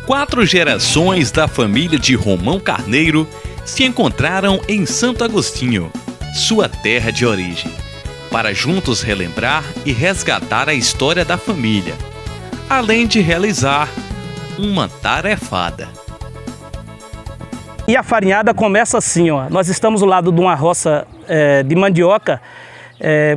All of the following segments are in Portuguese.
4 gerações da família de Romão Carneiro se encontraram em Santo Agostinho, sua terra de origem, para juntos relembrar e resgatar a história da família, além de realizar uma tarefada. E a farinhada começa assim, ó. Nós estamos ao lado de uma roça de mandioca.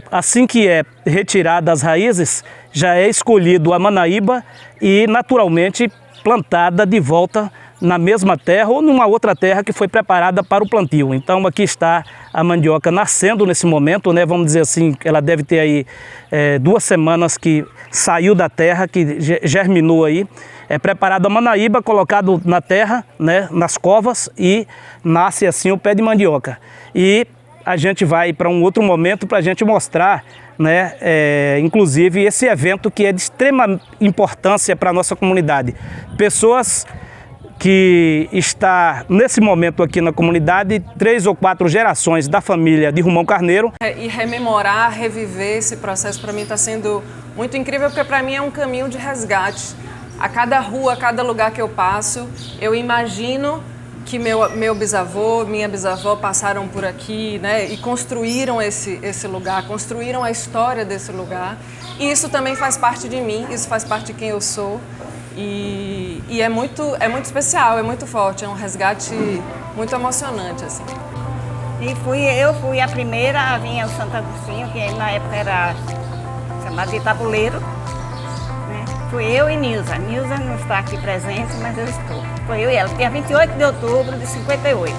Assim que é retirada as raízes, já é escolhido a manaíba e naturalmente plantada de volta na mesma terra ou numa outra terra que foi preparada para o plantio. Então aqui está a mandioca nascendo nesse momento, né? Vamos dizer assim, ela deve ter aí 2 semanas que saiu da terra, que germinou aí. É preparada a manaíba, colocado na terra, né, nas covas, e nasce assim o pé de mandioca. E a gente vai para um outro momento para a gente mostrar, né, inclusive esse evento que é de extrema importância para a nossa comunidade. Pessoas que está nesse momento aqui na comunidade, 3 ou 4 gerações da família de Romão Carneiro. E rememorar, reviver esse processo para mim está sendo muito incrível, porque para mim é um caminho de resgate. A cada rua, a cada lugar que eu passo, eu imagino que meu bisavô, minha bisavó passaram por aqui, né, e construíram esse lugar, construíram a história desse lugar. E isso também faz parte de mim, isso faz parte de quem eu sou. E é muito especial, é muito forte, é um resgate muito emocionante, assim. E eu fui a primeira a vir ao Santo Agostinho, que na época era chamado de tabuleiro. Fui eu e Nilza. Nilza não está aqui presente, mas eu estou. Foi eu e ela, dia 28 de outubro de 58.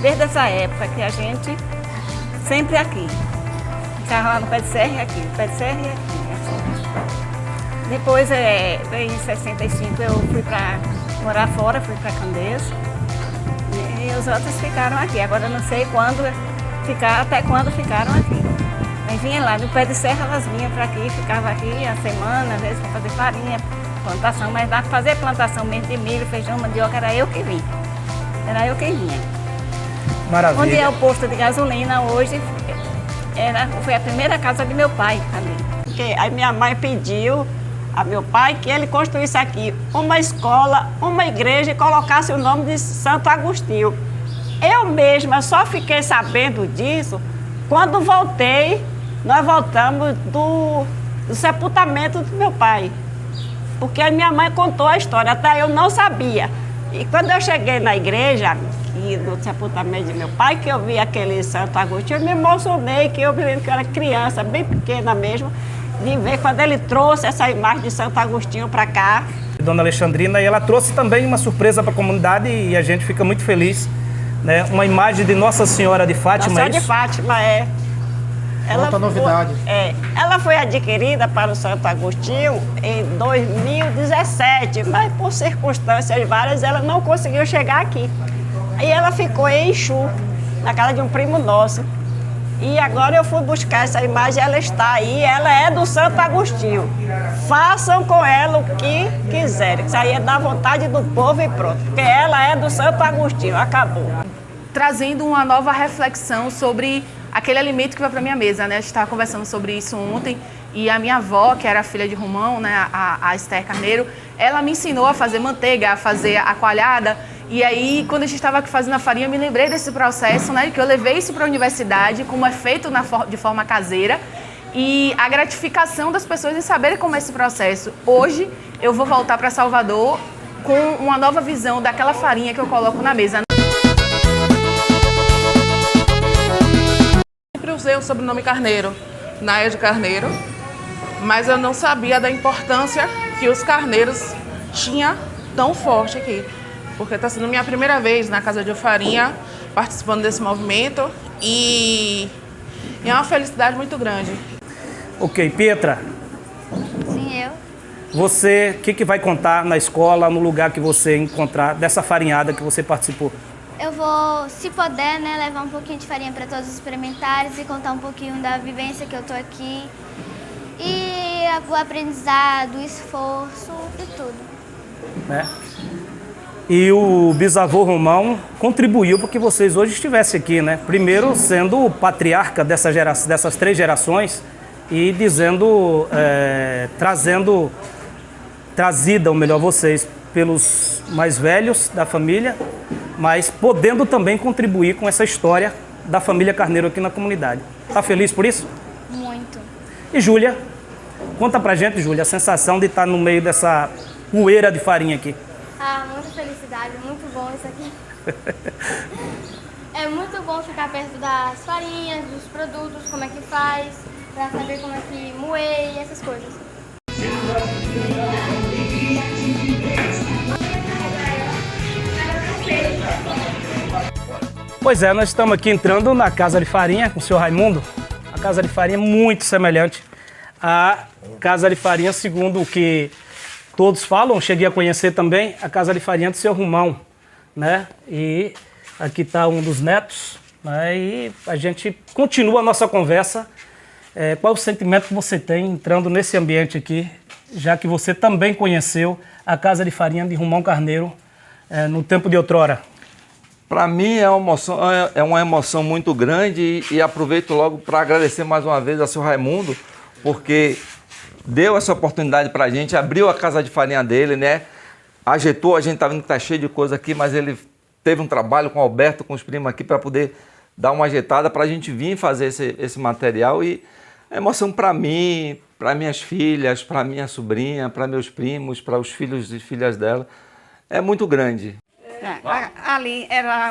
Desde essa época que a gente sempre aqui. Ficava lá no Pé de Serra e aqui, no Pé de Serra e aqui. Assim. Depois, em 65, eu fui para morar fora, fui para Candeias. E os outros ficaram aqui. Agora eu não sei até quando ficaram aqui. Mas vinha lá, no Pé de Serra elas vinham para aqui, ficava aqui a semana, às vezes para fazer farinha, plantação, mas para fazer plantação mesmo de milho, feijão, mandioca, era eu que vinha. Era eu quem vinha. Maravilha. Onde é o posto de gasolina hoje, foi a primeira casa de meu pai ali. Porque aí minha mãe pediu a meu pai que ele construísse aqui uma escola, uma igreja e colocasse o nome de Santo Agostinho. Eu mesma só fiquei sabendo disso quando voltei. Nós voltamos do sepultamento do meu pai, porque a minha mãe contou a história, até eu não sabia. E quando eu cheguei na igreja, e no sepultamento de meu pai, que eu vi aquele Santo Agostinho, eu me emocionei, que eu me lembro que eu era criança, bem pequena mesmo, de ver quando ele trouxe essa imagem de Santo Agostinho para cá. Dona Alexandrina, e ela trouxe também uma surpresa para a comunidade e a gente fica muito feliz, né? Uma imagem de Nossa Senhora de Fátima. Nossa Senhora de Fátima, Outra novidade. Ela foi adquirida para o Santo Agostinho em 2017, mas por circunstâncias várias ela não conseguiu chegar aqui. Aí ela ficou em Exu, na casa de um primo nosso. E agora eu fui buscar essa imagem, ela está aí, ela é do Santo Agostinho. Façam com ela o que quiserem, isso aí é da vontade do povo e pronto, porque ela é do Santo Agostinho, acabou. Trazendo uma nova reflexão sobre aquele alimento que vai para minha mesa, né? A gente estava conversando sobre isso ontem e a minha avó, que era filha de Romão, né, a Esther Carneiro, ela me ensinou a fazer manteiga, a fazer a coalhada. E aí, quando a gente estava aqui fazendo a farinha, eu me lembrei desse processo, né, que eu levei isso para a universidade, como é feito de forma caseira, e a gratificação das pessoas em saberem como é esse processo. Hoje, eu vou voltar para Salvador com uma nova visão daquela farinha que eu coloco na mesa. Eu usei o sobrenome Carneiro, Naia de Carneiro, mas eu não sabia da importância que os carneiros tinham tão forte aqui, porque está sendo minha primeira vez na Casa de Farinha, participando desse movimento e é uma felicidade muito grande. Ok, Pietra. Sim, eu. Você, o que vai contar na escola, no lugar que você encontrar, dessa farinhada que você participou? Eu vou, se puder, né, levar um pouquinho de farinha para todos os experimentares e contar um pouquinho da vivência que eu tô aqui. E o aprendizado, o esforço e tudo. E o bisavô Romão contribuiu para que vocês hoje estivessem aqui, né? Primeiro sendo o patriarca dessas 3 gerações e dizendo, trazendo trazida, ou melhor, vocês, pelos mais velhos da família, mas podendo também contribuir com essa história da família Carneiro aqui na comunidade. Está feliz por isso? Muito. E Júlia, conta pra gente, Júlia, a sensação de estar no meio dessa poeira de farinha aqui. Ah, muita felicidade, muito bom isso aqui. É muito bom ficar perto das farinhas, dos produtos, como é que faz, pra saber como é que moer e essas coisas. Pois é, nós estamos aqui entrando na Casa de Farinha com o senhor Raimundo. A Casa de Farinha é muito semelhante à Casa de Farinha, segundo o que todos falam, cheguei a conhecer também, a Casa de Farinha do seu Romão, né? E aqui está um dos netos, né? E a gente continua a nossa conversa. Qual o sentimento que você tem entrando nesse ambiente aqui, já que você também conheceu a Casa de Farinha de Romão Carneiro no tempo de outrora? Para mim é uma emoção muito grande e aproveito logo para agradecer mais uma vez ao seu Raimundo, porque deu essa oportunidade para a gente, abriu a casa de farinha dele, né? Ajeitou, a gente tá vendo que tá cheio de coisa aqui, mas ele teve um trabalho com o Alberto, com os primos aqui, para poder dar uma ajeitada para a gente vir fazer esse material. E é emoção para mim, para minhas filhas, para minha sobrinha, para meus primos, para os filhos e filhas dela. É muito grande.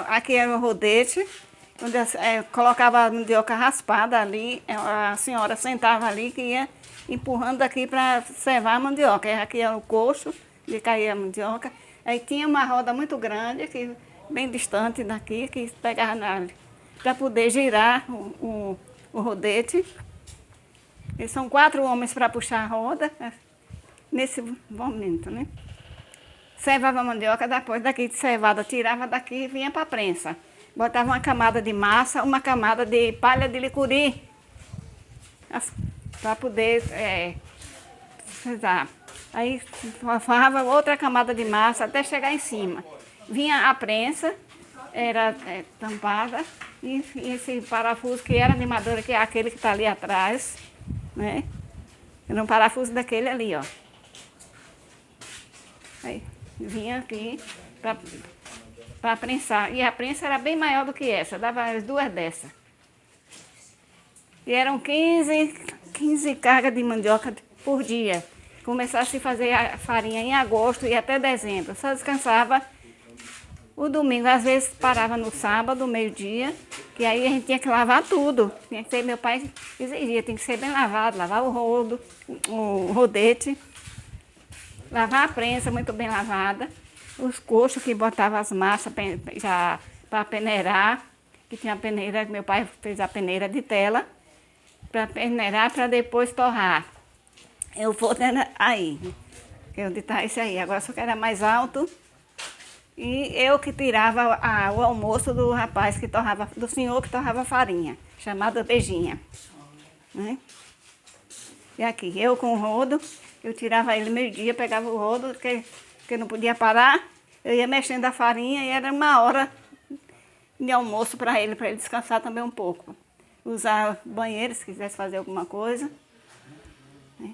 Aqui era o rodete, onde colocava a mandioca raspada ali, a senhora sentava ali que ia empurrando daqui para servar a mandioca. Aqui era o coxo, de cair a mandioca. Aí tinha uma roda muito grande, bem distante daqui, que pegava para poder girar o rodete. E são 4 homens para puxar a roda, nesse momento, né? Servava a mandioca, depois daqui de servada, tirava daqui e vinha para a prensa. Botava uma camada de massa, uma camada de palha de licuri, para poder precisar. Aí forrava outra camada de massa até chegar em cima. Vinha a prensa, era tampada, e esse parafuso que era de madeira, que é aquele que está ali atrás, né? Era um parafuso daquele ali, ó. Aí vinha aqui para prensar. E a prensa era bem maior do que essa, dava as 2 dessas. E eram 15 cargas de mandioca por dia. Começava a se fazer a farinha em agosto e até dezembro. Só descansava o domingo. Às vezes parava no sábado, meio-dia, que aí a gente tinha que lavar tudo. Tinha que ser, meu pai exigia, tem que ser bem lavado, lavar o rodete. Lavar a prensa muito bem lavada, os coxos que botava as massas já para peneirar, que tinha a peneira, meu pai fez a peneira de tela, para peneirar, para depois torrar. Eu vou aí, eu ditava isso aí, agora só que era mais alto, e eu que tirava o almoço do rapaz que torrava, do senhor que torrava farinha, chamado Beijinha, né? E aqui, eu com o rodo, eu tirava ele meio-dia, pegava o rodo, que não podia parar, eu ia mexendo a farinha e era 1 hora de almoço para ele descansar também um pouco. Usar banheiro, se quisesse fazer alguma coisa. Né?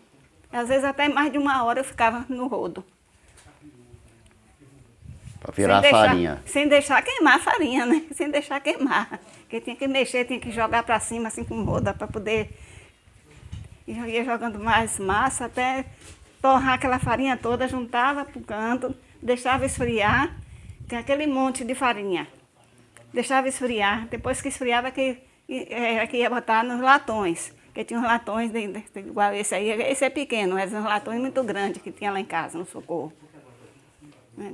Às vezes até mais de 1 hora eu ficava no rodo. Para virar a farinha. Sem deixar queimar a farinha, né? Sem deixar queimar. Porque tinha que mexer, tinha que jogar para cima assim com o rodo para poder... E eu ia jogando mais massa até torrar aquela farinha toda, juntava para o canto, deixava esfriar, tem aquele monte de farinha. Deixava esfriar, depois que esfriava que ia botar nos latões, que tinha uns latões igual esse aí, esse é pequeno, eram uns latões muito grandes que tinha lá em casa, no Socorro.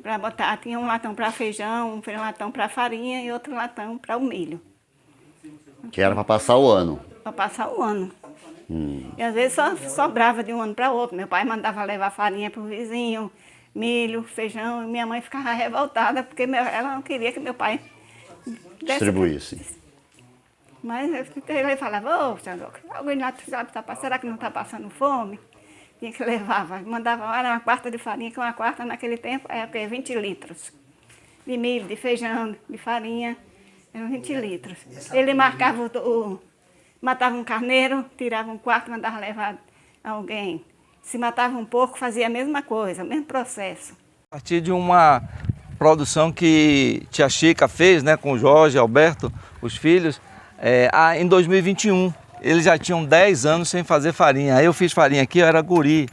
Para botar, tinha um latão para feijão, um latão para farinha e outro latão para o milho. Que era para passar o ano. Para passar o ano. E às vezes só sobrava de um ano para outro. Meu pai mandava levar farinha para o vizinho, milho, feijão, e minha mãe ficava revoltada porque ela não queria que meu pai distribuísse. Mas ele falava, ô, Xandoca, alguém lá será que não está passando fome? Tinha que levar, mandava uma quarta de farinha, que uma quarta naquele tempo era 20 litros. De milho, de feijão, de farinha, eram 20 litros. Ele marcava matava um carneiro, tirava um quarto, mandava levar alguém. Se matava um porco, fazia a mesma coisa, o mesmo processo. A partir de uma produção que tia Chica fez, né, com o Jorge e Alberto, os filhos, em 2021. Eles já tinham 10 anos sem fazer farinha. Aí eu fiz farinha aqui, eu era guri.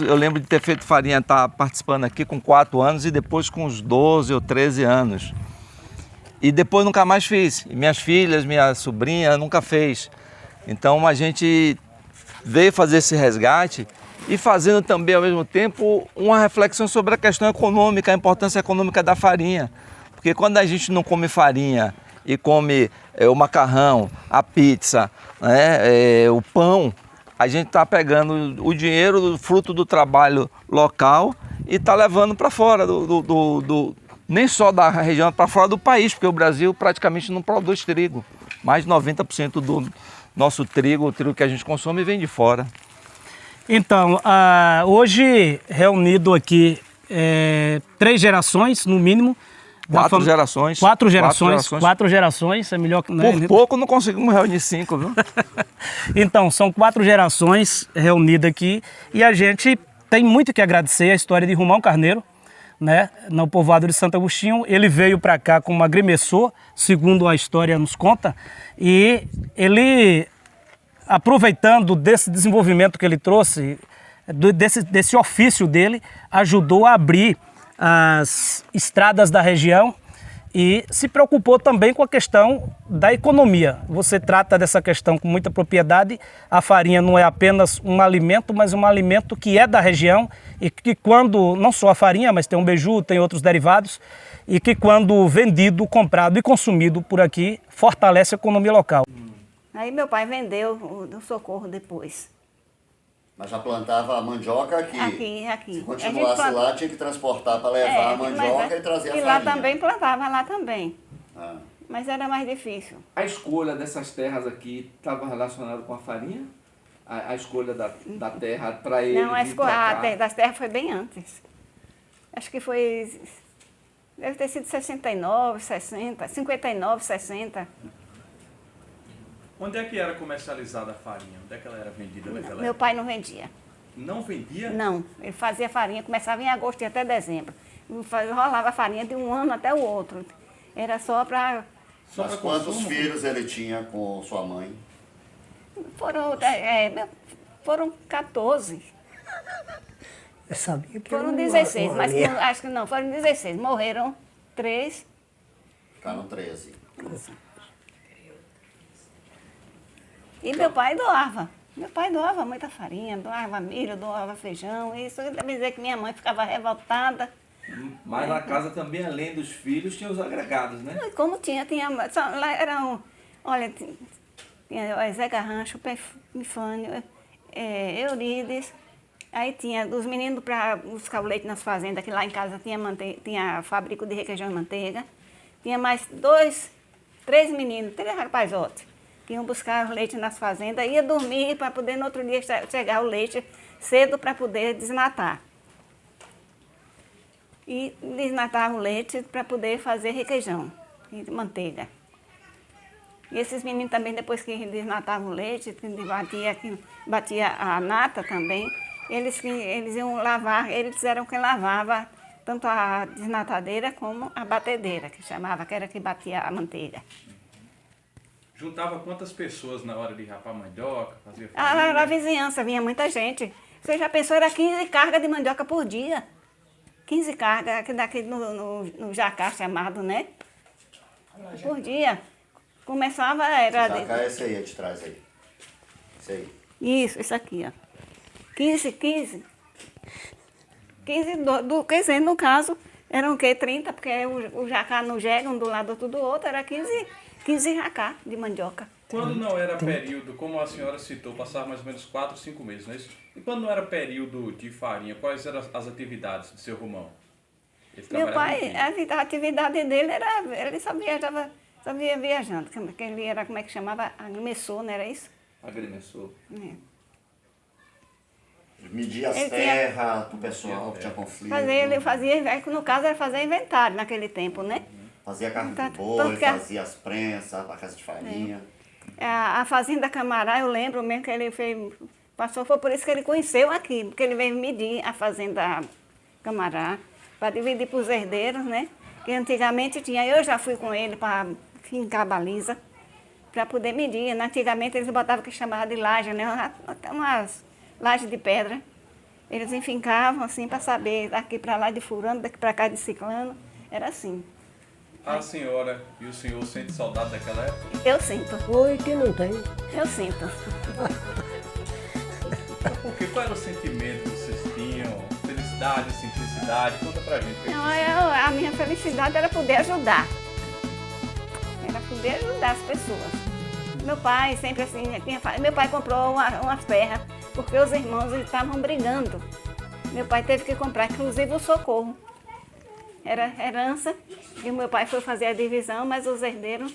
Eu lembro de ter feito farinha, estar participando aqui com 4 anos e depois com uns 12 ou 13 anos. E depois nunca mais fiz. E minhas filhas, minha sobrinha nunca fez. Então a gente veio fazer esse resgate e fazendo também ao mesmo tempo uma reflexão sobre a questão econômica, a importância econômica da farinha. Porque quando a gente não come farinha e come o macarrão, a pizza, né, o pão, a gente está pegando o dinheiro, fruto do trabalho local e está levando para fora, nem só da região, para fora do país, porque o Brasil praticamente não produz trigo. Mais de 90% do nosso trigo, o trigo que a gente consome, vem de fora. Então, hoje reunido aqui 3 gerações, no mínimo. 4 gerações. 4 gerações, é melhor que... Por pouco não conseguimos reunir 5, viu? Então, são 4 gerações reunidas aqui e a gente tem muito que agradecer a história de Romão Carneiro, né, no povoado de Santo Agostinho. Ele veio para cá como agremessor, segundo a história nos conta, e ele, aproveitando desse desenvolvimento que ele trouxe, desse ofício dele, ajudou a abrir as estradas da região e se preocupou também com a questão da economia. Você trata dessa questão com muita propriedade. A farinha não é apenas um alimento, mas um alimento que é da região e que quando, não só a farinha, mas tem um beiju, tem outros derivados, e que quando vendido, comprado e consumido por aqui, fortalece a economia local. Aí meu pai vendeu o Socorro depois. Mas já plantava a mandioca aqui. Aqui. Se continuasse lá, tinha que transportar para levar a mandioca e trazer a farinha. E lá também plantava, lá também. Ah. Mas era mais difícil. A escolha dessas terras aqui estava relacionada com a farinha? A escolha da terra para ele? Não, a escolha das terras foi bem antes. Acho que foi... Deve ter sido 69, 60, 59, 60. Onde é que era comercializada a farinha? Onde é que ela era vendida naquela época? Meu pai não vendia. Não vendia? Não, ele fazia farinha, começava em agosto e até dezembro. Rolava farinha de um ano até o outro. Era só para... Mas quantos filhos ele tinha com sua mãe? Foram 14. Eu sabia que foram 16, mas acho que não, foram 16. Morreram 3. Ficaram 13. E meu pai doava. Meu pai doava muita farinha, doava milho, doava feijão. Isso eu deve dizer que minha mãe ficava revoltada. Mas na casa também, além dos filhos, tinha os agregados, né? Como tinha lá eram, olha, tinha Zé Garrancho, Pifânio, Eurides. Aí tinha os meninos para buscar o leite nas fazendas, que lá em casa tinha fábrica de requeijão e manteiga. Tinha mais 3 meninos, 3 rapazotes. Iam buscar o leite nas fazendas, ia dormir para poder no outro dia chegar o leite cedo para poder desnatar. E desnatava o leite para poder fazer requeijão e manteiga. E esses meninos também, depois que desnatavam o leite, batia a nata também, eles iam lavar, eles eram quem lavava tanto a desnatadeira como a batedeira, que chamava, que era que batia a manteiga. Juntava quantas pessoas na hora de rapar mandioca, fazia farinha? Era a vizinhança, vinha muita gente. Você já pensou, era 15 cargas de mandioca por dia. 15 cargas, daqui no jacá chamado, né? Por dia. Começava, era... Jacá é esse aí, de trás aí. Esse aí. Isso aqui, ó. 15, quer dizer, no caso, eram o quê? 30, porque o jacá no jegue, um do lado, outro do outro, era 15 jacá de mandioca. Quando não era período, como a senhora citou, passava mais ou menos 4, 5 meses, não é isso? E quando não era período de farinha, quais eram as atividades do seu Romão? Meu pai, a atividade dele era, ele só via viajando, que ele era, como é que chamava? Agremessor, não era isso? Agremessor. Media as terras pro pessoal que tinha conflito. Ele fazia, no caso, era fazer inventário naquele tempo, né? Fazia carne de boi, fazia as prensas, a casa de farinha. A fazenda Camará, eu lembro mesmo que ele Passou, foi por isso que ele conheceu aqui, porque ele veio medir a fazenda Camará, para dividir para os herdeiros, né? Que antigamente tinha, eu já fui com ele para fincar a baliza, para poder medir. Antigamente eles botavam o que chamava de laje, né? Umas lajes de pedra. Eles enfincavam assim para saber, daqui para lá de fulano, daqui para cá de ciclano, era assim. A senhora e o senhor sentem saudade daquela época? Eu sinto. Oi, que não tem. Eu sinto. Porque qual era o sentimento que vocês tinham? Felicidade, simplicidade? Conta pra gente. Não, a minha felicidade era poder ajudar. Era poder ajudar as pessoas. Meu pai sempre assim, meu pai comprou umas terras, porque os irmãos estavam brigando. Meu pai teve que comprar, inclusive o socorro. Era herança, e o meu pai foi fazer a divisão, mas os herdeiros...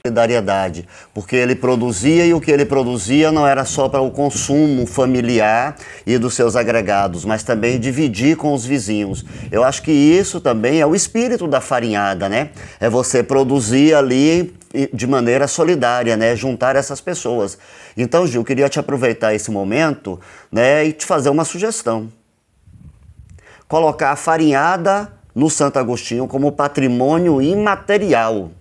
Solidariedade, porque ele produzia e o que ele produzia não era só para o consumo familiar e dos seus agregados, mas também dividir com os vizinhos. Eu acho que isso também é o espírito da farinhada, né? É você produzir ali de maneira solidária, né? Juntar essas pessoas. Então, Gil, queria te aproveitar esse momento, né, e te fazer uma sugestão. Colocar a farinhada no Santo Agostinho como patrimônio imaterial.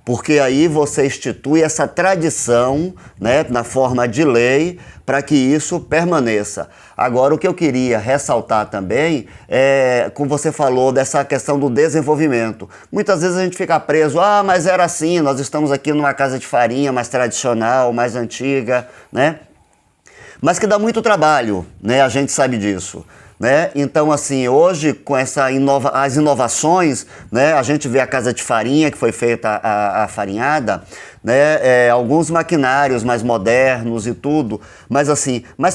Porque aí você institui essa tradição, né, na forma de lei, para que isso permaneça. Agora, o que eu queria ressaltar também é, como você falou, dessa questão do desenvolvimento. Muitas vezes a gente fica preso, mas era assim, nós estamos aqui numa casa de farinha mais tradicional, mais antiga, né? Mas que dá muito trabalho, né? A gente sabe disso. Né? Então, assim, hoje, com as inovações, né, a gente vê a casa de farinha, que foi feita a farinhada, né, alguns maquinários mais modernos e tudo, mas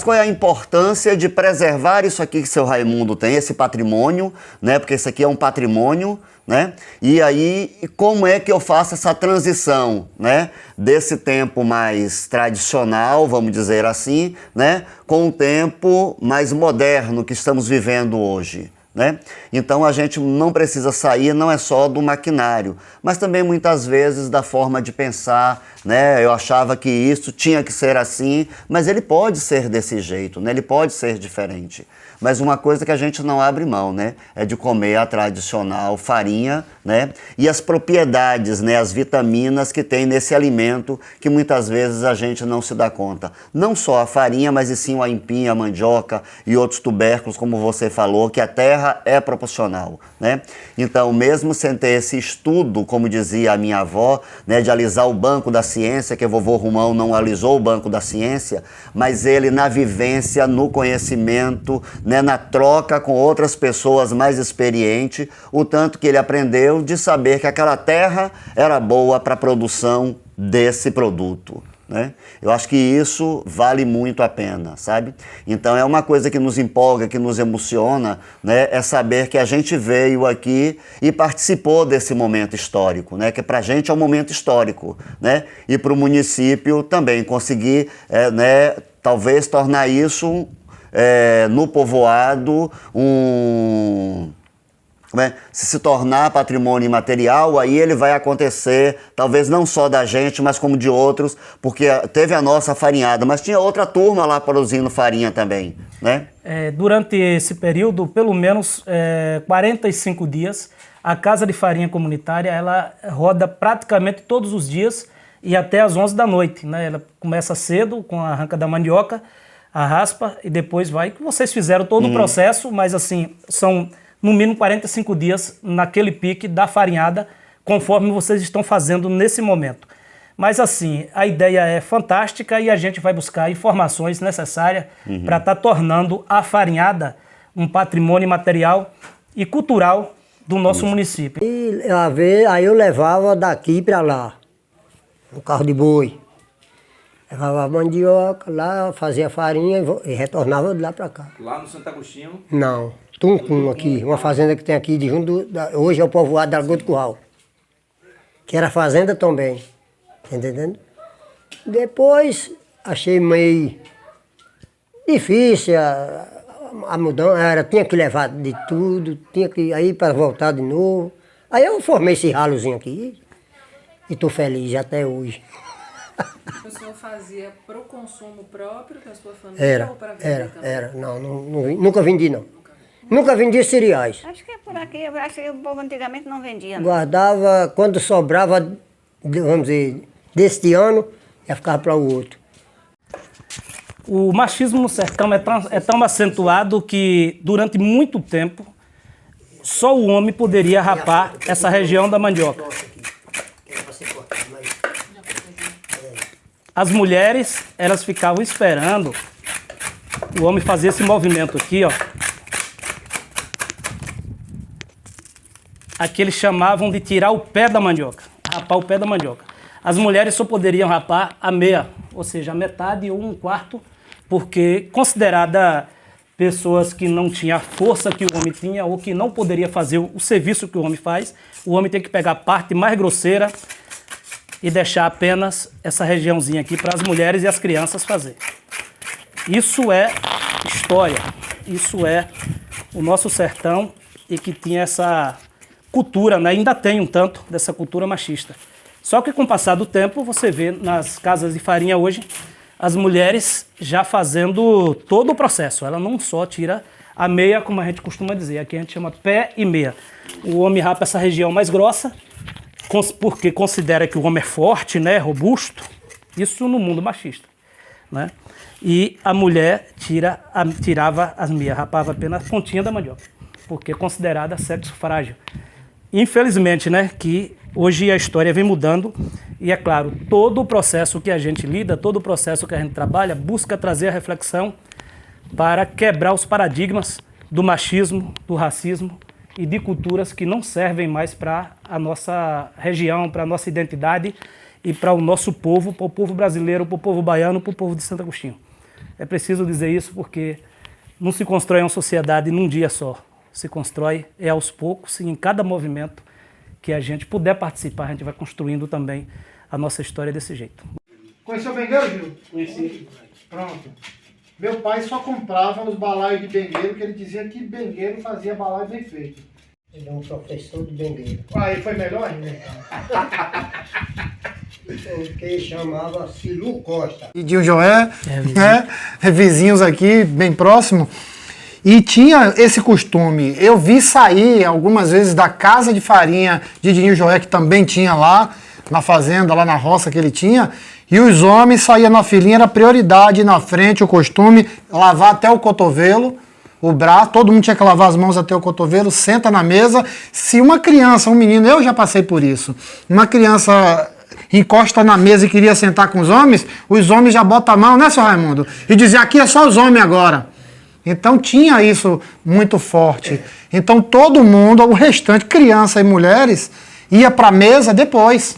qual é a importância de preservar isso aqui que seu Raimundo tem, esse patrimônio, né, porque isso aqui é um patrimônio, né? E aí, como é que eu faço essa transição, né, desse tempo mais tradicional, vamos dizer assim, né, com o tempo mais moderno que estamos vivendo hoje, né? Então a gente não precisa sair, não é só do maquinário, mas também muitas vezes da forma de pensar, né? Eu achava que isso tinha que ser assim, mas ele pode ser desse jeito, né? Ele pode ser diferente. Mas uma coisa que a gente não abre mão, né, é de comer a tradicional farinha, né, e as propriedades, né, as vitaminas que tem nesse alimento que muitas vezes a gente não se dá conta. Não só a farinha, mas e sim o aipim, a mandioca e outros tubérculos, como você falou, que a terra é proporcional, né? Então, mesmo sem ter esse estudo, como dizia a minha avó, né, de alisar o banco da ciência, que o vovô Romão não alisou o banco da ciência, mas ele na vivência, no conhecimento, né, na troca com outras pessoas mais experientes, o tanto que ele aprendeu de saber que aquela terra era boa para a produção desse produto, né? Eu acho que isso vale muito a pena, sabe? Então é uma coisa que nos empolga, que nos emociona, né? É saber que a gente veio aqui e participou desse momento histórico, né? Que pra gente é um momento histórico, né? E para o município também conseguir, né, talvez tornar isso no povoado se tornar patrimônio imaterial, aí ele vai acontecer, talvez não só da gente, mas como de outros, porque teve a nossa farinhada, mas tinha outra turma lá produzindo farinha também, né? Durante esse período, pelo menos 45 dias, a Casa de Farinha Comunitária, ela roda praticamente todos os dias e até às 11 da noite, né? Ela começa cedo com a arranca da mandioca, a raspa e depois vai, que vocês fizeram todo o processo, mas assim, são no mínimo 45 dias naquele pique da farinhada, conforme vocês estão fazendo nesse momento. Mas assim, a ideia é fantástica e a gente vai buscar informações necessárias para estar tornando a farinhada um patrimônio material e cultural do nosso município. E aí eu levava daqui para lá, no carro de boi. Levava a mandioca lá, fazia farinha e retornava de lá para cá. Lá no Santo Agostinho? Não, Tuncum aqui, uma fazenda que tem aqui, hoje é o povoado da Lagoa do Curral, que era fazenda também, tá entendendo? Depois achei meio difícil a mudança, tinha que levar de tudo, tinha que ir para voltar de novo. Aí eu formei esse ralozinho aqui e estou feliz até hoje. O senhor fazia para o consumo próprio da sua família ou para vender também? Era. Não, nunca vendi, não. Nunca vendi cereais. Acho que é por aqui, eu acho que o povo antigamente não vendia. Não. Guardava, quando sobrava, vamos dizer, deste ano, já ficava para o outro. O machismo no sertão é tão acentuado que, durante muito tempo, só o homem poderia rapar essa região da mandioca. As mulheres, elas ficavam esperando o homem fazer esse movimento aqui, ó. Aqui eles chamavam de tirar o pé da mandioca, rapar o pé da mandioca. As mulheres só poderiam rapar a meia, ou seja, a metade ou um quarto, porque considerada pessoas que não tinham a força que o homem tinha ou que não poderia fazer o serviço que o homem faz, o homem tem que pegar a parte mais grosseira e deixar apenas essa regiãozinha aqui para as mulheres e as crianças fazer. Isso é história, isso é o nosso sertão e que tinha essa cultura, né? Ainda tem um tanto dessa cultura machista. Só que com o passar do tempo, você vê nas casas de farinha hoje, as mulheres já fazendo todo o processo. Ela não só tira a meia, como a gente costuma dizer, aqui a gente chama pé e meia. O homem rapa essa região mais grossa, porque considera que o homem é forte, né, robusto, isso no mundo machista, né? E a mulher tirava as meias, rapava apenas a pontinha da mandioca, porque é considerada sexo frágil. Infelizmente, né, que hoje a história vem mudando e, é claro, todo o processo que a gente lida, todo o processo que a gente trabalha, busca trazer a reflexão para quebrar os paradigmas do machismo, do racismo e de culturas que não servem mais para a nossa região, para a nossa identidade e para o nosso povo, para o povo brasileiro, para o povo baiano, para o povo de Santo Agostinho. É preciso dizer isso porque não se constrói uma sociedade num dia só. Se constrói aos poucos e em cada movimento que a gente puder participar, a gente vai construindo também a nossa história desse jeito. Conheceu o bengueiro, Gil? Conheci. Pronto. Meu pai só comprava os balaios de bengueiro, que ele dizia que bengueiro fazia balaio bem feito. Ele é um professor de bengueiro. Aí foi melhor ainda, O que chamava Silu Costa. E Dinho Joé, né? Vizinhos aqui, bem próximo. E tinha esse costume. Eu vi sair algumas vezes da casa de farinha de Dinho Joé, que também tinha lá, na fazenda, lá na roça que ele tinha. E os homens saíam na filinha, era prioridade na frente, o costume, lavar até o cotovelo, o braço, todo mundo tinha que lavar as mãos até o cotovelo, senta na mesa. Se uma criança, um menino, eu já passei por isso, uma criança encosta na mesa e queria sentar com os homens já botam a mão, né, seu Raimundo? E dizia, aqui é só os homens agora. Então tinha isso muito forte. Então todo mundo, o restante, criança e mulheres, ia para a mesa depois.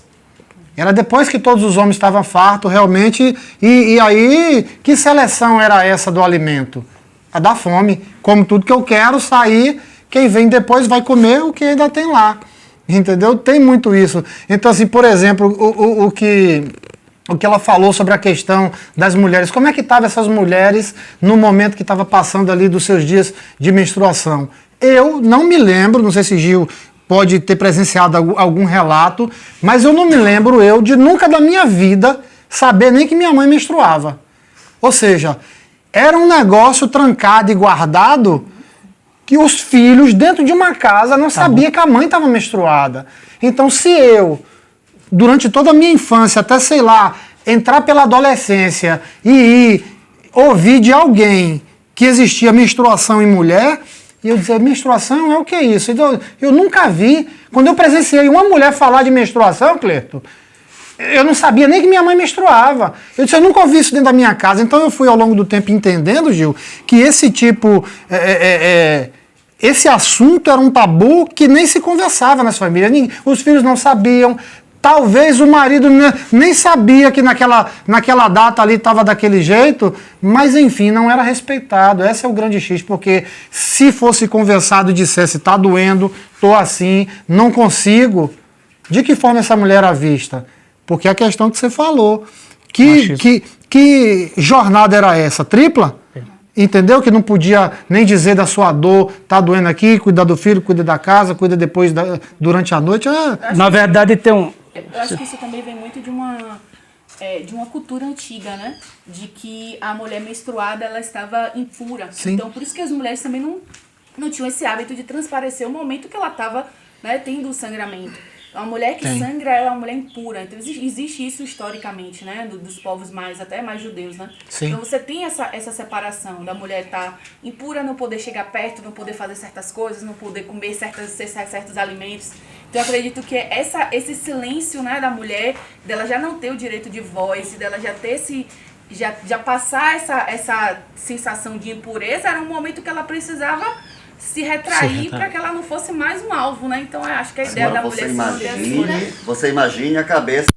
Era depois que todos os homens estavam fartos realmente. E aí, que seleção era essa do alimento? A da fome. Como tudo que eu quero, sair, quem vem depois vai comer o que ainda tem lá. Entendeu? Tem muito isso. Então, assim, por exemplo, o que ela falou sobre a questão das mulheres. Como é que estavam essas mulheres no momento que estava passando ali dos seus dias de menstruação? Eu não me lembro, não sei se Gil pode ter presenciado algum relato, mas eu não me lembro de nunca da minha vida saber nem que minha mãe menstruava. Ou seja, era um negócio trancado e guardado que os filhos dentro de uma casa não sabiam que a mãe estava menstruada. Então, se eu, durante toda a minha infância, até, sei lá, entrar pela adolescência e ouvir de alguém que existia menstruação em mulher, e eu dizia, menstruação é o que é isso? Então, eu nunca vi. Quando eu presenciei uma mulher falar de menstruação, Clerto, eu não sabia nem que minha mãe menstruava. Eu disse, eu nunca ouvi isso dentro da minha casa. Então eu fui ao longo do tempo entendendo, Gil, que esse tipo... esse assunto era um tabu que nem se conversava nas famílias. Os filhos não sabiam. Talvez o marido nem sabia que naquela data ali estava daquele jeito, mas enfim, não era respeitado. Esse é o grande X, porque se fosse conversado e dissesse, tá doendo, tô assim, não consigo, de que forma essa mulher era vista? Porque a questão que você falou, que jornada era essa? Tripla? Entendeu? Que não podia nem dizer da sua dor, tá doendo aqui, cuida do filho, cuida da casa, cuida depois, durante a noite. Na verdade, tem um... Eu acho que isso também vem muito de uma de uma cultura antiga, né? De que a mulher menstruada, ela estava impura. Sim. Então, por isso que as mulheres também não tinham esse hábito de transparecer o momento que ela estava, né, tendo o sangramento. Então, a mulher que sangra, ela é uma mulher impura. Então, existe isso historicamente, né? Dos povos até mais judeus, né? Sim. Então, você tem essa separação da mulher estar impura, não poder chegar perto, não poder fazer certas coisas, não poder comer certos alimentos. Então, eu acredito que esse silêncio, né, da mulher, dela já não ter o direito de voz, dela já ter já passar essa sensação de impureza, era um momento que ela precisava se retrair para que ela não fosse mais um alvo, né? Então, eu acho que a ideia da mulher se manter assim, né? Você imagine a cabeça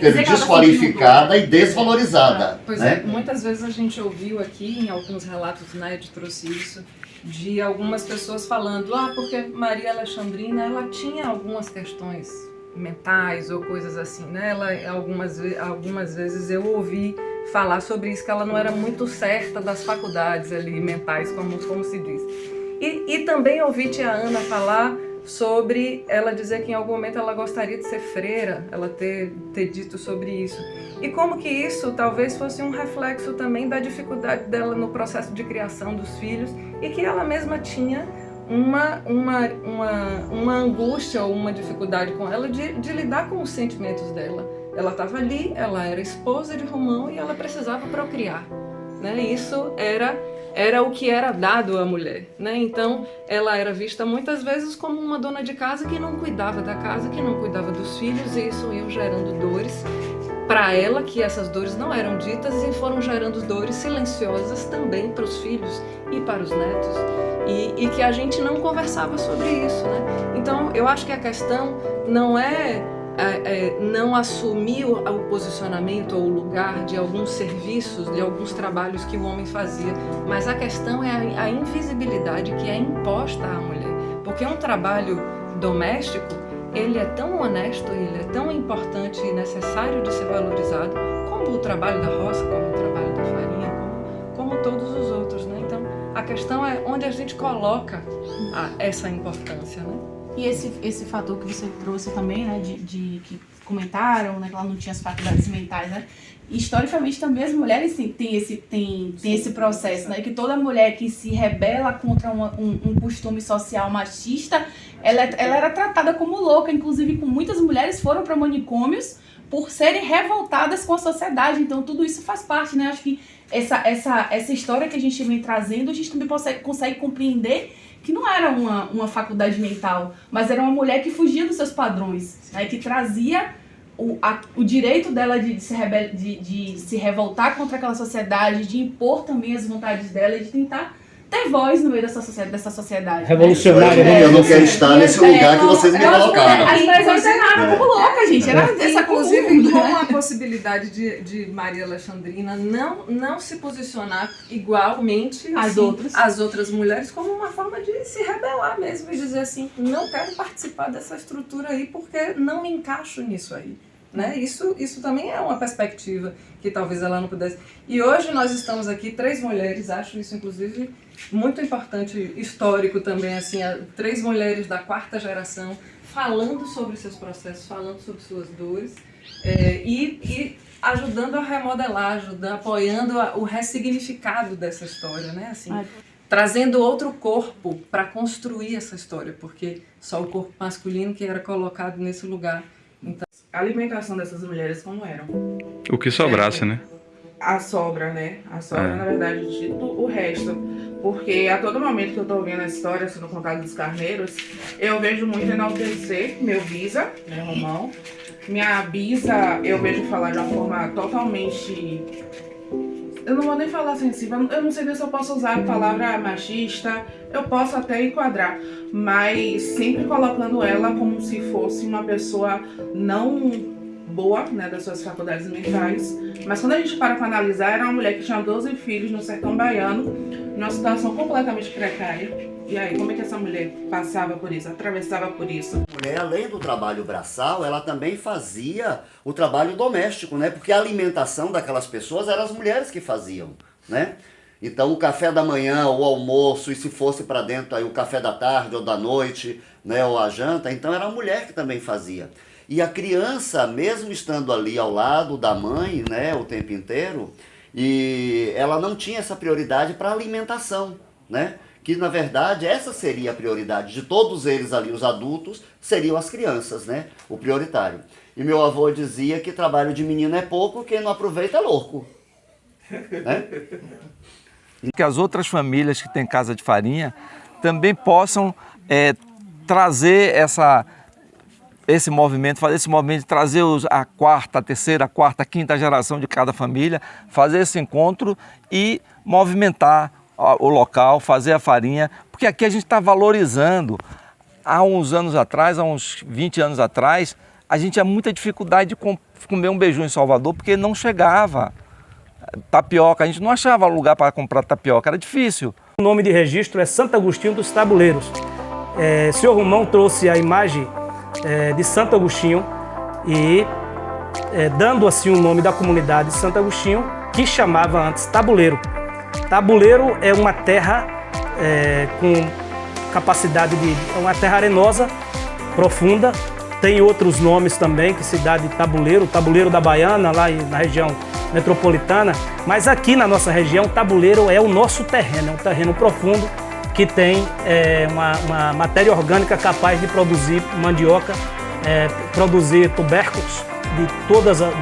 desqualificada e desvalorizada. Pois né? é, muitas vezes a gente ouviu aqui, em alguns relatos, né, Ed trouxe isso, de algumas pessoas falando, porque Maria Alexandrina, ela tinha algumas questões mentais ou coisas assim, né? Ela, algumas vezes eu ouvi falar sobre isso, que ela não era muito certa das faculdades ali mentais, como se diz. E também ouvi tia Ana falar sobre ela dizer que em algum momento ela gostaria de ser freira, ela ter dito sobre isso. E como que isso talvez fosse um reflexo também da dificuldade dela no processo de criação dos filhos e que ela mesma tinha uma angústia ou uma dificuldade com ela de lidar com os sentimentos dela. Ela estava ali, ela era esposa de Romão e ela precisava procriar, né? Isso era o que era dado à mulher, né? Então, ela era vista muitas vezes como uma dona de casa que não cuidava da casa, que não cuidava dos filhos, e isso ia gerando dores para ela, que essas dores não eram ditas e foram gerando dores silenciosas também para os filhos e para os netos, e que a gente não conversava sobre isso, né? Então, eu acho que a questão não é não assumir o posicionamento ou o lugar de alguns serviços, de alguns trabalhos que o homem fazia, mas a questão é a invisibilidade que é imposta à mulher, porque um trabalho doméstico, ele é tão honesto, ele é tão importante e necessário de ser valorizado como o trabalho da roça, como o trabalho da farinha, como todos os outros, né? Então, a questão é onde a gente coloca essa importância, né? E esse fator que você trouxe também, né, de que comentaram, né, que ela não tinha as faculdades mentais, né? Historicamente também as mulheres têm esse processo, né? Que toda mulher que se rebela contra um costume social machista, ela era tratada como louca, inclusive com muitas mulheres foram para manicômios por serem revoltadas com a sociedade. Então tudo isso faz parte, né? Acho que essa história que a gente vem trazendo, a gente também consegue compreender que não era uma faculdade mental, mas era uma mulher que fugia dos seus padrões, né, que trazia o direito dela de se revoltar contra aquela sociedade, de impor também as vontades dela e de tentar ter voz no meio dessa sociedade. Revolucionária, né? Eu não quero estar nesse lugar que vocês me colocaram. As mulheres eram como loucas, gente. Era inclusive, com a possibilidade de Maria Alexandrina não se posicionar igualmente às outras mulheres como uma forma de se rebelar mesmo e dizer assim, não quero participar dessa estrutura aí porque não me encaixo nisso aí. Né? Isso também é uma perspectiva que talvez ela não pudesse. E hoje nós estamos aqui, 3 mulheres, acho isso inclusive muito importante, histórico também, assim, 3 mulheres da 4ª geração falando sobre seus processos, falando sobre suas dores e ajudando a remodelar, apoiando o ressignificado dessa história, né? Assim, trazendo outro corpo para construir essa história, porque só o corpo masculino que era colocado nesse lugar. Então, a alimentação dessas mulheres como eram? O que sobrasse, né? A sobra, né? A sobra, na verdade, de o resto. Porque a todo momento que eu tô ouvindo a história sendo contada dos carneiros, eu vejo muito enaltecer meu bisa, né, Romão. Minha bisa, eu vejo falar de uma forma totalmente... Eu não vou nem falar sensível, eu não sei se eu posso usar a palavra machista, eu posso até enquadrar, mas sempre colocando ela como se fosse uma pessoa não boa, né, das suas faculdades mentais, mas quando a gente para analisar, era uma mulher que tinha 12 filhos no sertão baiano, numa situação completamente precária. E aí, como é que essa mulher passava por isso, atravessava por isso? A mulher, além do trabalho braçal, ela também fazia o trabalho doméstico, né? Porque a alimentação daquelas pessoas eram as mulheres que faziam, né? Então, o café da manhã, o almoço, e se fosse para dentro, aí o café da tarde ou da noite, né? Ou a janta, então era a mulher que também fazia. E a criança, mesmo estando ali ao lado da mãe, né, o tempo inteiro, e ela não tinha essa prioridade para alimentação, né? Que na verdade essa seria a prioridade de todos eles ali, os adultos, seriam as crianças, né? O prioritário. E meu avô dizia que trabalho de menino é pouco, quem não aproveita é louco. Né? Que as outras famílias que têm casa de farinha também possam trazer esse movimento, fazer esse movimento de trazer a quarta, a terceira, a quarta, a quinta geração de cada família, fazer esse encontro e movimentar o local, fazer a farinha, porque aqui a gente está valorizando. Há uns anos atrás, há uns 20 anos atrás, a gente tinha muita dificuldade de comer um beiju em Salvador, porque não chegava. Tapioca, a gente não achava lugar para comprar tapioca, era difícil. O nome de registro é Santo Agostinho dos Tabuleiros. O senhor Romão trouxe a imagem de Santo Agostinho e dando assim o nome da comunidade de Santo Agostinho, que chamava antes Tabuleiro. Tabuleiro é uma terra com capacidade é uma terra arenosa, profunda. Tem outros nomes também, que cidade de Tabuleiro, Tabuleiro da Baiana, lá na região metropolitana. Mas aqui na nossa região, Tabuleiro é o nosso terreno, é um terreno profundo que tem uma matéria orgânica capaz de produzir mandioca, produzir tubérculos de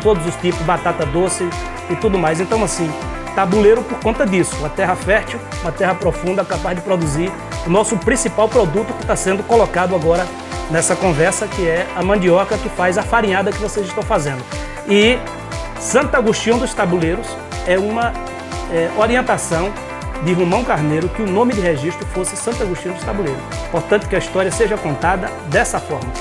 todos os tipos, batata doce e tudo mais. Então, assim, Tabuleiro por conta disso, uma terra fértil, uma terra profunda capaz de produzir o nosso principal produto que está sendo colocado agora nessa conversa, que é a mandioca que faz a farinhada que vocês estão fazendo. E Santo Agostinho dos Tabuleiros é uma orientação de Romão Carneiro que o nome de registro fosse Santo Agostinho dos Tabuleiros. Portanto, que a história seja contada dessa forma.